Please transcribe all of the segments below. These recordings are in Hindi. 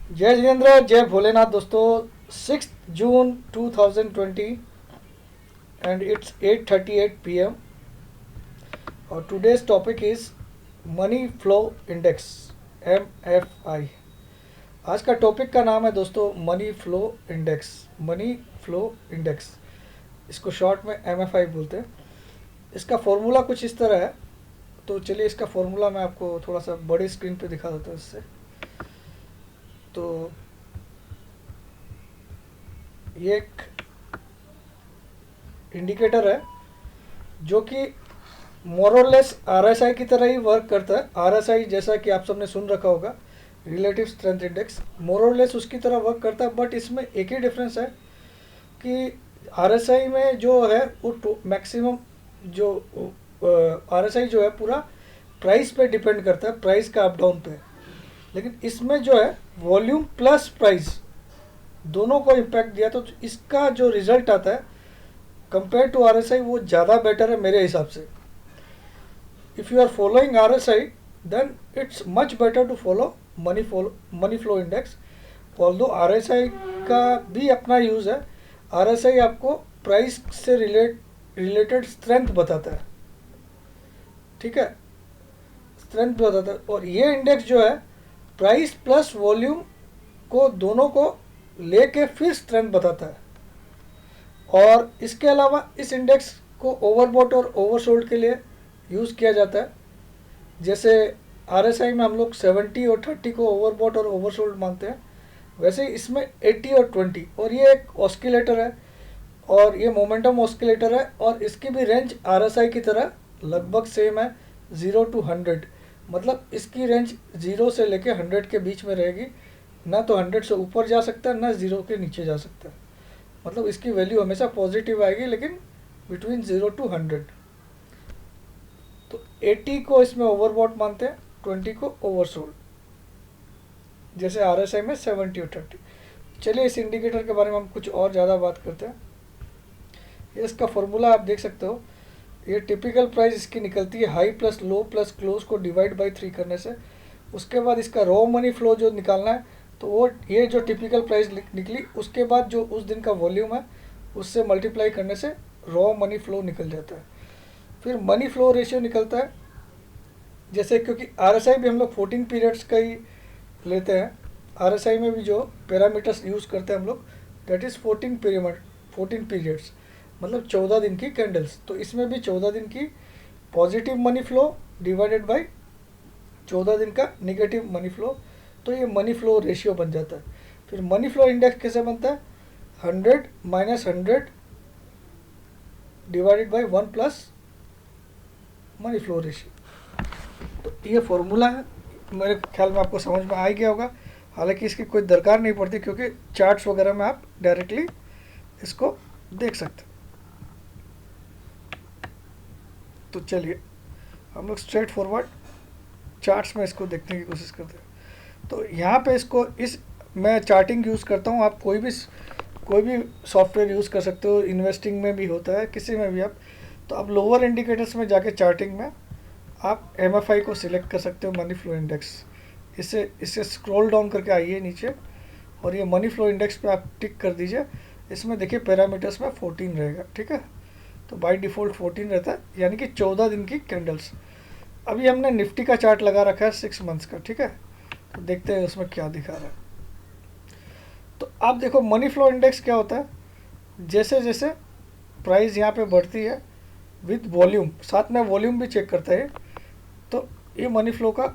जय जिनेन्द्र, जय भोलेनाथ दोस्तों। 6 जून 2020 एंड इट्स 8:38 p.m. और today's topic is money flow index, MFI। आज का टॉपिक का नाम है दोस्तों money flow index. Money flow index, इसको शॉर्ट में MFI बोलते हैं। इसका फॉर्मूला कुछ इस तरह है। तो चलिए इसका फॉर्मूला मैं आपको थोड़ा सा बड़ी स्क्रीन पे दिखा देता हूँ इससे। तो ये एक इंडिकेटर है जो कि मोरलेस RSI की तरह ही वर्क करता है। RSI जैसा कि आप सबने सुन रखा होगा, रिलेटिव स्ट्रेंथ इंडेक्स, मोरलेस उसकी तरह वर्क करता है। बट इसमें एक ही डिफरेंस है कि RSI में जो है वो मैक्सिमम जो RSI जो है पूरा प्राइस पे डिपेंड करता है, प्राइस का अप डाउन पे। लेकिन इसमें जो है वॉल्यूम प्लस प्राइस दोनों को इम्पैक्ट दिया, तो इसका जो रिजल्ट आता है कंपेयर टू RSI वो ज़्यादा बेटर है मेरे हिसाब से। If you are following RSI, then it's much better to follow money flow index. Although RSI का भी अपना यूज़ है। RSI आपको प्राइस से रिलेटेड स्ट्रेंथ बताता है, ठीक है, स्ट्रेंथ बताता है। और ये इंडेक्स जो है प्राइस प्लस वॉल्यूम को दोनों को लेके फिर स्ट्रेंथ बताता है। और इसके अलावा इस इंडेक्स को ओवरबॉट और ओवरसोल्ड के लिए यूज़ किया जाता है। जैसे RSI में हम लोग 70 और 30 को ओवरबॉट और ओवरसोल्ड मानते हैं, वैसे ही इसमें 80 और 20। और ये एक ऑस्किलेटर है और ये मोमेंटम ऑस्किलेटर है, और इसकी भी रेंज RSI की तरह लगभग सेम है, 0 to 100। मतलब इसकी रेंज 0 से लेके 100 के बीच में रहेगी। ना तो 100 से ऊपर जा सकता है, ना 0 के नीचे जा सकता है। मतलब इसकी वैल्यू हमेशा पॉजिटिव आएगी, लेकिन बिटवीन 0 to 100। तो 80 को इसमें ओवरबॉट मानते हैं, 20 को ओवरसोल्ड, जैसे RSI में 70 और 30। चलिए इस इंडिकेटर के बारे में हम कुछ और ज़्यादा बात करते हैं। इसका फॉर्मूला आप देख सकते हो। ये टिपिकल प्राइस इसकी निकलती है high plus low plus close को डिवाइड बाई 3 करने से। उसके बाद इसका रॉ मनी फ्लो जो निकालना है, तो वो ये जो टिपिकल प्राइस निकली उसके बाद जो उस दिन का वॉल्यूम है उससे मल्टीप्लाई करने से रॉ मनी फ्लो निकल जाता है। फिर मनी फ्लो रेशियो निकलता है। जैसे क्योंकि RSI भी हम लोग 14 पीरियड्स का ही लेते हैं, RSI में भी जो पैरामीटर्स यूज़ करते हैं हम लोग, दैट इज़ 14 पीरियड्स, मतलब 14 दिन की कैंडल्स। तो इसमें भी 14 दिन की positive money flow divided by 14 दिन का निगेटिव मनी फ्लो, तो ये मनी फ्लो रेशियो बन जाता है। फिर मनी फ्लो इंडेक्स कैसे बनता है? 100 minus 100 divided by 1 plus money flow ratio. तो ये फॉर्मूला है, मेरे ख्याल में आपको समझ में आ ही गया होगा। हालांकि इसकी कोई दरकार नहीं पड़ती, क्योंकि चार्ट्स वगैरह में आप डायरेक्टली इसको देख सकते हैं। तो चलिए हम लोग स्ट्रेट फॉरवर्ड चार्ट्स में इसको देखने की कोशिश करते हैं। तो यहाँ पे इसको मैं चार्टिंग यूज़ करता हूँ। आप कोई भी सॉफ्टवेयर यूज़ कर सकते हो, इन्वेस्टिंग में भी होता है, किसी में भी आप। तो अब लोअर इंडिकेटर्स में जाके चार्टिंग में आप MFI को सिलेक्ट कर सकते हो, मनी फ्लो इंडेक्स। इसे स्क्रॉल डाउन करके आइए नीचे, और ये मनी फ्लो इंडेक्स पे आप टिक कर दीजिए। इसमें देखिए पैरामीटर्स में 14 रहेगा, ठीक है। तो बाय डिफ़ॉल्ट 14 रहता है, यानी कि 14 दिन की कैंडल्स। अभी हमने निफ्टी का चार्ट लगा रखा है 6 मंथ्स का, ठीक है। तो देखते हैं उसमें क्या दिखा रहा है। तो आप देखो मनी फ्लो इंडेक्स क्या होता है, जैसे जैसे प्राइस यहाँ पे बढ़ती है विद वॉल्यूम, साथ में वॉल्यूम भी चेक करता है, तो ये मनी फ्लो का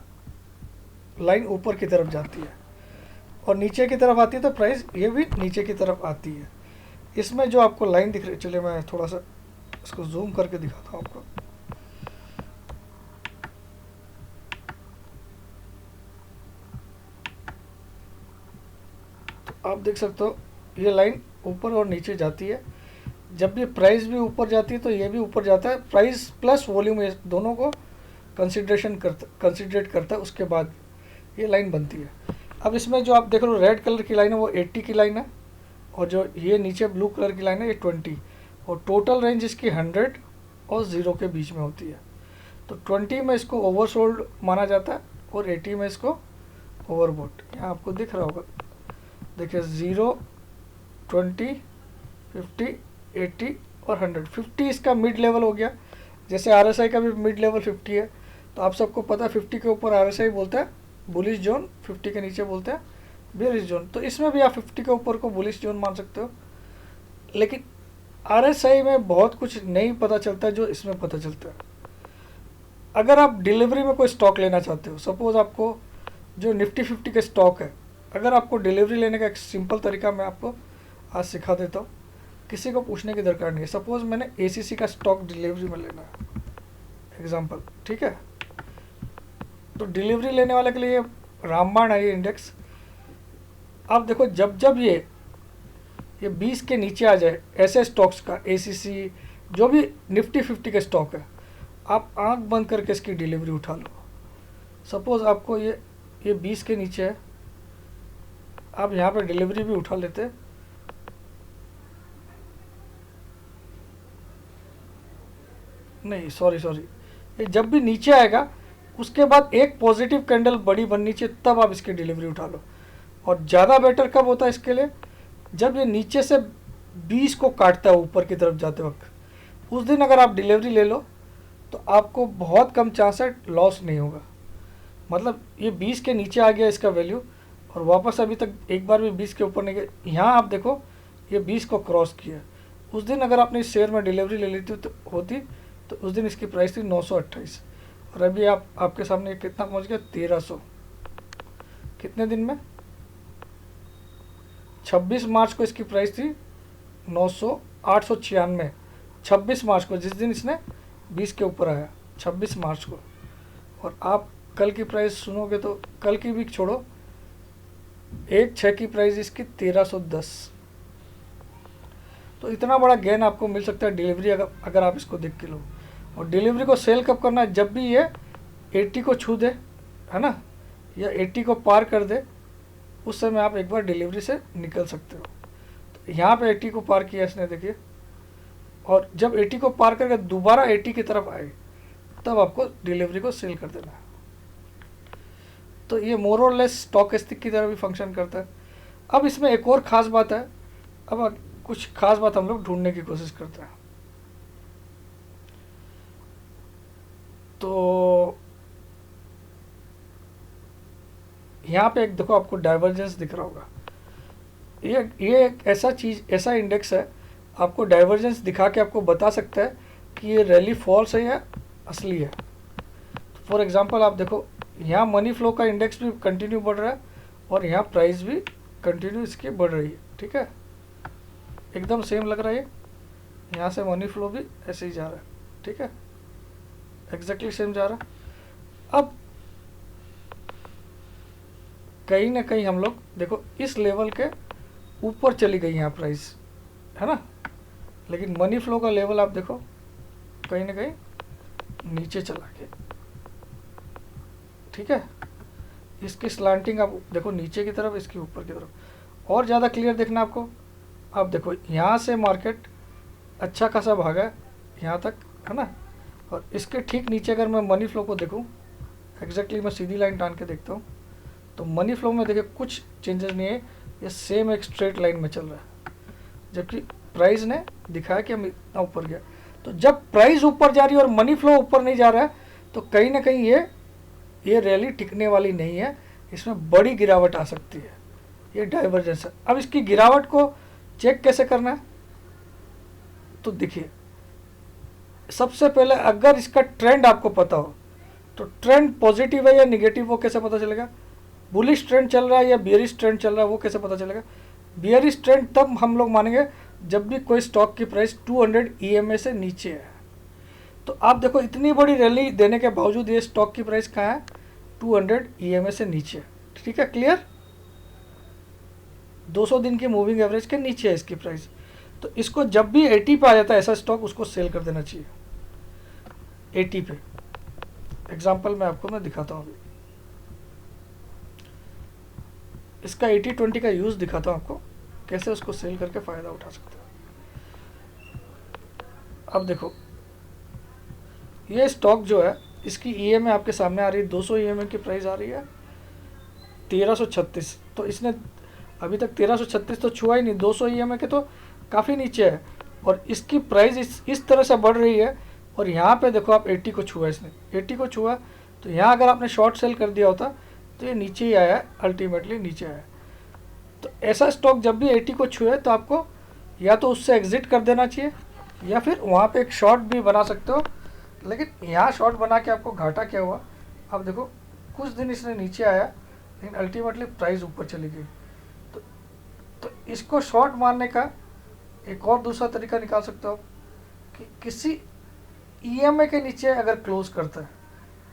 लाइन ऊपर की तरफ जाती है और नीचे की तरफ आती है, तो प्राइस ये भी नीचे की तरफ आती है। इसमें जो आपको लाइन दिख रही है, चलिए मैं थोड़ा सा इसको जूम करके दिखाता हूँ आपको। तो आप देख सकते हो ये लाइन ऊपर और नीचे जाती है। जब भी प्राइस भी ऊपर जाती है तो ये भी ऊपर जाता है। प्राइस प्लस वॉल्यूम दोनों को कंसिडरेट करता है, उसके बाद ये लाइन बनती है। अब इसमें जो आप देख रहे हो रेड कलर की लाइन है वो 80 की लाइन है, और जो ये नीचे ब्लू कलर की लाइन है ये 20, और टोटल रेंज इसकी 100 और 0 के बीच में होती है। तो 20 में इसको ओवरसोल्ड माना जाता है और 80 में इसको ओवरबॉट। यहाँ आपको दिख रहा होगा देखिए 0, 20, 50, 80 और 100। 50 इसका मिड लेवल हो गया, जैसे RSI का भी मिड लेवल 50 है। तो आप सबको पता है 50 के ऊपर RSI बोलता है बुलिश जोन, 50 के नीचे बोलते हैं बेरिश जोन। तो इसमें भी आप 50 के ऊपर को बुलिश जोन मान सकते हो। लेकिन RSI में बहुत कुछ नहीं पता चलता जो इसमें पता चलता है। अगर आप डिलीवरी में कोई स्टॉक लेना चाहते हो, सपोज आपको जो निफ्टी 50 के स्टॉक है, अगर आपको डिलीवरी लेने का एक सिंपल तरीका मैं आपको आज सिखा देता हूँ, किसी को पूछने की दरकार नहीं है। सपोज मैंने ACC का स्टॉक डिलीवरी में लेना है, एग्जांपल, ठीक है। तो डिलीवरी लेने वाले के लिए रामबाण है ये इंडेक्स। आप देखो जब जब ये 20 के नीचे आ जाए ऐसे स्टॉक्स का, ACC जो भी निफ्टी 50 के स्टॉक है, आप आंख बंद करके इसकी डिलीवरी उठा लो। सपोज आपको ये 20 के नीचे है, आप यहाँ पे डिलीवरी भी उठा लेते। नहीं सॉरी, ये जब भी नीचे आएगा उसके बाद एक पॉजिटिव कैंडल बड़ी बननी चाहिए, तब आप इसकी डिलीवरी उठा लो। और ज़्यादा बेटर कब होता है इसके लिए, जब ये नीचे से 20 को काटता है ऊपर की तरफ जाते वक्त, उस दिन अगर आप डिलीवरी ले लो तो आपको बहुत कम चांस है लॉस नहीं होगा। मतलब ये 20 के नीचे आ गया इसका वैल्यू, और वापस अभी तक एक बार भी 20 के ऊपर नहीं गया। यहाँ आप देखो ये 20 को क्रॉस किया, उस दिन अगर आपने इस शेयर में डिलीवरी ले लेती तो उस दिन इसकी प्राइस थी 928, और अभी आपके सामने कितना पहुँच गया, 1300। कितने दिन में, 26 मार्च को इसकी प्राइस थी 896। 26 मार्च को, जिस दिन इसने 20 के ऊपर आया, 26 मार्च को। और आप कल की प्राइस सुनोगे तो कल की भी छोड़ो, 1/6 की प्राइस इसकी 1310। तो इतना बड़ा गेन आपको मिल सकता है डिलीवरी अगर आप इसको देख के लो। और डिलीवरी को सेल कब करना है, जब भी ये 80 को छू दे, है ना, या 80 को पार कर दे, उस समय आप एक बार डिलीवरी से निकल सकते हो। तो यहाँ पे 80 को पार किया इसने, देखिए, और जब 80 को पार करके दोबारा 80 की तरफ आए तब आपको डिलीवरी को सेल कर देना है। तो ये मोर और लेस स्टॉकेस्टिक की तरह भी फंक्शन करता है। अब इसमें एक और ख़ास बात है, अब कुछ खास बात हम लोग ढूंढने की कोशिश करते हैं। तो यहाँ पे एक देखो आपको डाइवर्जेंस दिख रहा होगा, ये एक ऐसा इंडेक्स है, आपको डाइवर्जेंस दिखा के आपको बता सकता है कि ये रैली फॉल्स है या असली है। फॉर एग्जांपल आप देखो, यहाँ मनी फ्लो का इंडेक्स भी कंटिन्यू बढ़ रहा है और यहाँ प्राइस भी कंटिन्यू इसकी बढ़ रही है, ठीक है, एकदम सेम लग रहा है। यहाँ से मनी फ्लो भी ऐसे ही जा रहा है, ठीक है, एग्जैक्टली सेम जा रहा है। अब कहीं ना कहीं हम लोग देखो इस लेवल के ऊपर चली गई यहाँ प्राइस, है ना, लेकिन मनी फ्लो का लेवल आप देखो कहीं ना कहीं नीचे चला गया, ठीक है। इसकी स्लांटिंग आप देखो नीचे की तरफ, इसकी ऊपर की तरफ। और ज़्यादा क्लियर देखना आपको, आप देखो यहाँ से मार्केट अच्छा खासा भागा है यहाँ तक, है ना, और इसके ठीक नीचे अगर मैं मनी फ्लो को देखूँ, एग्जैक्टली मैं सीधी लाइन टान के देखता हूँ, तो मनी फ्लो में देखिए कुछ चेंजेस नहीं है, ये सेम एक स्ट्रेट लाइन में चल रहा है, जबकि प्राइस ने दिखाया कि हम इतना ऊपर गया। तो जब प्राइस ऊपर जा रही है और मनी फ्लो ऊपर नहीं जा रहा है, तो कहीं ना कहीं ये रैली टिकने वाली नहीं है, इसमें बड़ी गिरावट आ सकती है, ये डाइवर्जेंस है। अब इसकी गिरावट को चेक कैसे करना है, तो देखिए सबसे पहले अगर इसका ट्रेंड आपको पता हो, तो ट्रेंड पॉजिटिव है या निगेटिव वो कैसे पता चलेगा, बुलिश ट्रेंड चल रहा है या बियरिश ट्रेंड चल रहा है वो कैसे पता चलेगा। बियरिश ट्रेंड तब हम लोग मानेंगे जब भी कोई स्टॉक की प्राइस 200 EMA से नीचे है। तो आप देखो इतनी बड़ी रैली देने के बावजूद ये स्टॉक की प्राइस कहाँ है, 200 EMA से नीचे, ठीक है, क्लियर, 200 दिन की मूविंग एवरेज के नीचे है इसकी प्राइस। तो इसको जब भी 80 पे आ जाता है ऐसा स्टॉक, उसको सेल कर देना चाहिए 80 पे। एग्जाम्पल मैं दिखाता हूँ, अभी इसका 80-20 का यूज़ दिखाता हूँ आपको, कैसे उसको सेल करके फ़ायदा उठा सकते हैं। अब देखो ये स्टॉक जो है, इसकी EMA आपके सामने आ रही है, 200 EMA की प्राइस आ रही है 1336। तो इसने अभी तक 1336 तो छुआ ही नहीं, 200 EMA के तो काफ़ी नीचे है, और इसकी प्राइस इस तरह से बढ़ रही है। और यहाँ पे देखो आप 80 को छुआ, इसने 80 को छुआ, तो यहाँ अगर आपने शॉर्ट सेल कर दिया होता तो ये नीचे ही आया है, अल्टीमेटली नीचे आया। तो ऐसा स्टॉक जब भी 80 को छुए तो आपको या तो उससे एग्जिट कर देना चाहिए, या फिर वहाँ पे एक शॉर्ट भी बना सकते हो। लेकिन यहाँ शॉर्ट बना के आपको घाटा क्या हुआ, अब देखो कुछ दिन इसने नीचे आया, लेकिन अल्टीमेटली प्राइस ऊपर चली गई। तो इसको शॉर्ट मारने का एक और दूसरा तरीका निकाल सकते हो कि किसी EMA के नीचे अगर क्लोज करता है,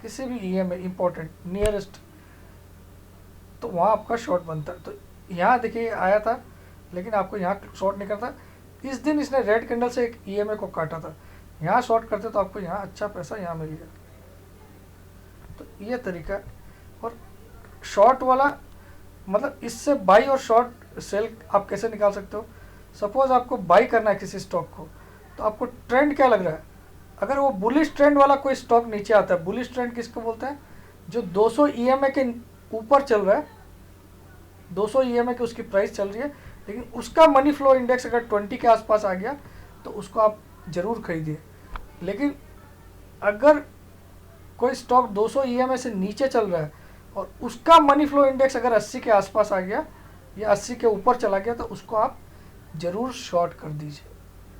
किसी भी EMA इम्पोर्टेंट नियरेस्ट, तो वहाँ आपका शॉर्ट बनता है। तो यहाँ देखिए आया था, लेकिन आपको यहाँ शॉर्ट नहीं करता। इस दिन इसने रेड कैंडल से एक EMA को काटा था, यहाँ शॉर्ट करते तो आपको यहाँ अच्छा पैसा यहाँ मिल गया। तो ये तरीका है। और शॉर्ट वाला मतलब इससे बाई और शॉर्ट सेल आप कैसे निकाल सकते हो। सपोज आपको बाई करना है किसी स्टॉक को, तो आपको ट्रेंड क्या लग रहा है, अगर वो बुलिश ट्रेंड वाला कोई स्टॉक नीचे आता है, बुलिश ट्रेंड किसको बोलते हैं, जो 200 EMA के ऊपर चल रहा है, 200 EMA की उसकी प्राइस चल रही है, लेकिन उसका मनी फ्लो इंडेक्स अगर 20 के आसपास आ गया तो उसको आप ज़रूर खरीदिए। लेकिन अगर कोई स्टॉक 200 EMA से नीचे चल रहा है और उसका मनी फ्लो इंडेक्स अगर 80 के आसपास आ गया या 80 के ऊपर चला गया, तो उसको आप ज़रूर शॉर्ट कर दीजिए,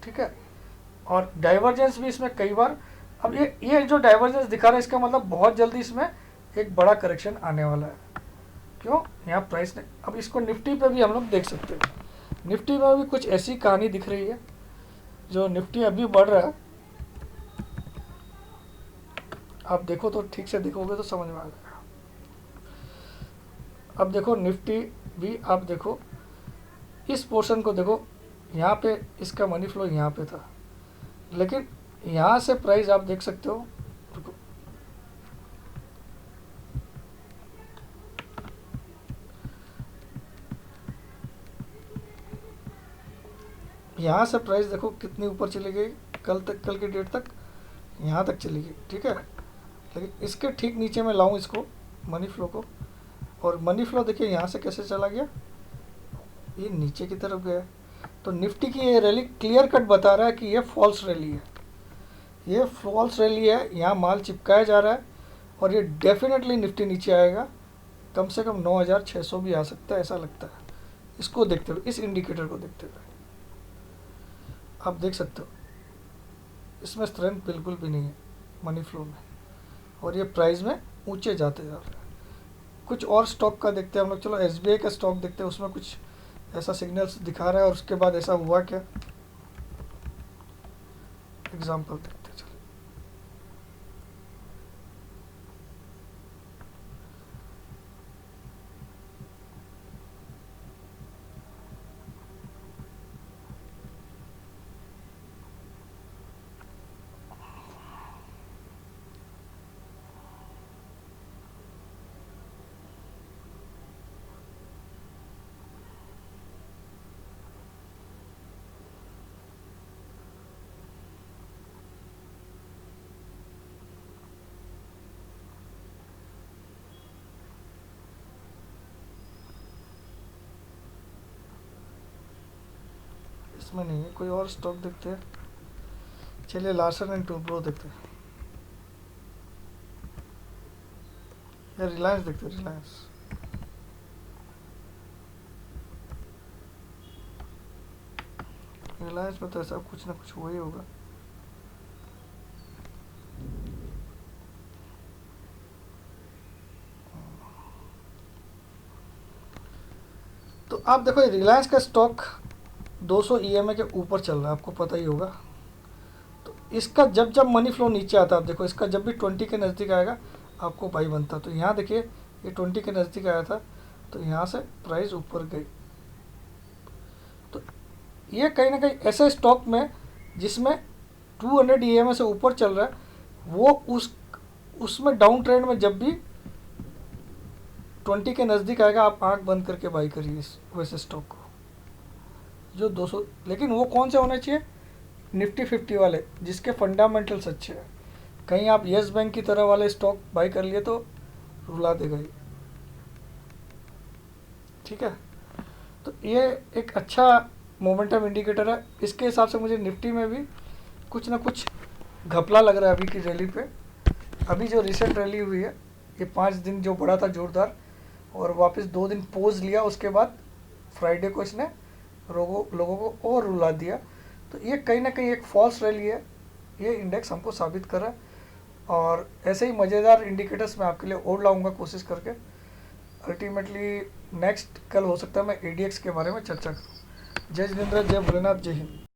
ठीक है। और डाइवर्जेंस भी इसमें कई बार, अब ये जो डाइवर्जेंस दिखा रहा है, इसका मतलब बहुत जल्दी इसमें एक बड़ा करेक्शन आने वाला है। क्यों, यहाँ प्राइस ने, अब इसको निफ्टी पे भी हम लोग देख सकते हैं। निफ्टी में भी कुछ ऐसी कहानी दिख रही है, जो निफ्टी अभी बढ़ रहा है, आप देखो तो ठीक से देखोगे तो समझ में आ जाएगा। अब देखो निफ्टी भी, आप देखो इस पोर्शन को देखो, यहाँ पे इसका मनी फ्लो यहाँ पे था, लेकिन यहाँ से प्राइस आप देख सकते हो, रुको, यहाँ से प्राइस देखो कितनी ऊपर चली गई, कल की डेट तक यहाँ तक चली गई, ठीक है। लेकिन इसके ठीक नीचे मैं लाऊं इसको, मनी फ्लो को, और मनी फ्लो देखिए यहाँ से कैसे चला गया, ये नीचे की तरफ गया। तो निफ्टी की ये रैली क्लियर कट बता रहा है कि ये फॉल्स रैली है, ये फॉल्स रैली है, यहाँ माल चिपकाया जा रहा है, और ये डेफिनेटली निफ्टी नीचे आएगा, कम से कम 9600 भी आ सकता है, ऐसा लगता है। इसको देखते हुए, इस इंडिकेटर को देखते हुए आप देख सकते हो इसमें स्ट्रेंथ बिल्कुल भी नहीं है मनी फ्लो में, और ये प्राइस में ऊंचे जाते जा रहे हैं। कुछ और स्टॉक का देखते हैं हम लोग, चलो SBI का स्टॉक देखते हैं, उसमें कुछ ऐसा सिग्नल्स दिखा रहा है, और उसके बाद ऐसा हुआ क्या, एग्जांपल देखते हैं। चलो इसमें नहीं है, कोई और स्टॉक देखते हैं। चलिए लार्सन एंड टूब्रो देखते हैं, या रिलायंस देखते हैं। रिलायंस में तो ऐसा कुछ ना कुछ हुआ ही होगा। तो आप देखो रिलायंस का स्टॉक 200 EMA के ऊपर चल रहा है, आपको पता ही होगा। तो इसका जब जब मनी फ्लो नीचे आता है, आप देखो इसका जब भी 20 के नज़दीक आएगा आपको बाई बनता। तो यहाँ देखिए ये 20 के नज़दीक आया था, तो यहाँ से प्राइस ऊपर गई। तो ये कहीं ना कहीं ऐसे स्टॉक में जिसमें 200 EMA से ऊपर चल रहा है, वो उसमें डाउन ट्रेंड में जब भी 20 के नज़दीक आएगा, आप आंख बंद करके बाई करिए इस वैसे स्टॉक को जो 200। लेकिन वो कौन से होने चाहिए, निफ्टी 50 वाले जिसके फंडामेंटल्स अच्छे हैं। कहीं आप येस बैंक की तरह वाले स्टॉक बाई कर लिए तो रुला देगा ही, ठीक है। तो ये एक अच्छा मोमेंटम इंडिकेटर है। इसके हिसाब से मुझे निफ्टी में भी कुछ ना कुछ घपला लग रहा है अभी की रैली पे। अभी जो रिसेंट रैली हुई है, ये 5 दिन जो बढ़ा था जोरदार, और वापस 2 दिन पोज लिया, उसके बाद फ्राइडे को इसने लोगों को और रुला दिया। तो ये कहीं ना कहीं एक फॉल्स रैली है, ये इंडेक्स हमको साबित कर रहा है। और ऐसे ही मज़ेदार इंडिकेटर्स मैं आपके लिए और लाऊंगा कोशिश करके। अल्टीमेटली नेक्स्ट कल हो सकता है मैं एडीएक्स के बारे में चर्चा करूँ। जय जितेंद्र, जय भोलेनाथ, जय हिंद।